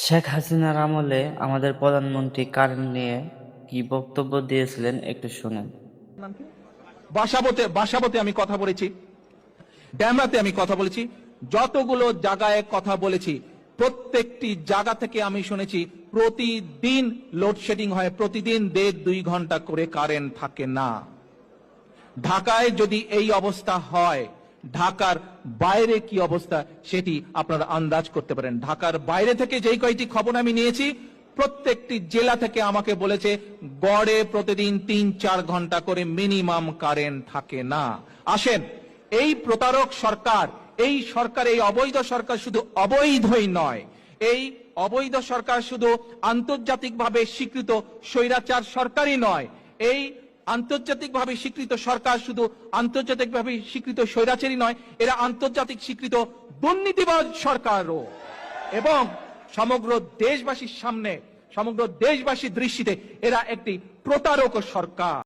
শেখ হাসিনার আমলে আমাদের প্রধানমন্ত্রী কারেন্ট নিয়ে কি বক্তব্য দিয়েছিলেন একটু শুনেন। নাম কি? বাসাবোতে আমি কথা বলেছি, ড্যামরাতে আমি কথা বলেছি, যতগুলো জায়গায় কথা বলেছি প্রত্যেকটি জায়গা থেকে আমি শুনেছি প্রতিদিন লোডশেডিং হয়, প্রতিদিন 1.5-2 ঘন্টা করে কারেন্ট থাকে না। ঢাকায় যদি এই অবস্থা হয়, ঢাকার বাইরে কি অবস্থা সেটি আপনারা আন্দাজ করতে পারেন। ঢাকার বাইরে থেকে যেই কয়টি খবর আমি নিয়েছি, প্রত্যেকটি জেলা থেকে আমাকে বলেছে গড়ে প্রতিদিন 3-4 ঘন্টা করে মিনিমাম কারেন্ট থাকে না। আসেন, এই প্রতারক সরকার, এই সরকার, এই অবৈধ সরকার শুধু অবৈধই নয়, এই অবৈধ সরকার শুধু আন্তর্জাতিকভাবে স্বীকৃত স্বৈরাচার সরকারই নয়, এই আন্তর্জাতিকভাবে স্বীকৃত সরকার শুধু আন্তর্জাতিকভাবে স্বীকৃত স্বৈরাচারী নয়, এরা আন্তর্জাতিক স্বীকৃত দুর্নীতিবাজ সরকারও। এবং সমগ্র দেশবাসীর সামনে, সমগ্র দেশবাসীর দৃষ্টিতে এরা একটি প্রতারক সরকার।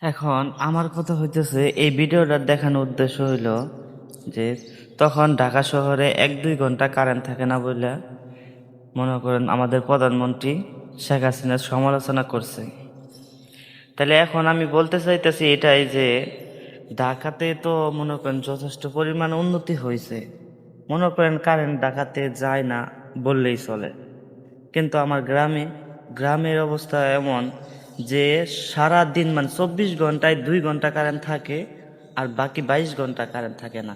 এখন আমার কথা হইতেছে, এই ভিডিওটা দেখানোর উদ্দেশ্য হইল যে তখন ঢাকা শহরে 1-2 ঘন্টা কারেন্ট থাকে না বলে মনে করেন আমাদের প্রধানমন্ত্রী শেখ হাসিনার সমালোচনা করছে। তাহলে এখন আমি বলতে চাইতেছি এটাই যে ঢাকাতে তো মনে করেন যথেষ্ট পরিমাণ উন্নতি হয়েছে, মনে করেন কারেন্ট ঢাকাতে যায় না বললেই চলে। কিন্তু আমার গ্রামের অবস্থা এমন যে সারা দিন মানে 24 ঘন্টায় 2 ঘন্টা কারেন্ট থাকে আর বাকি 22 ঘন্টা কারেন্ট থাকে না।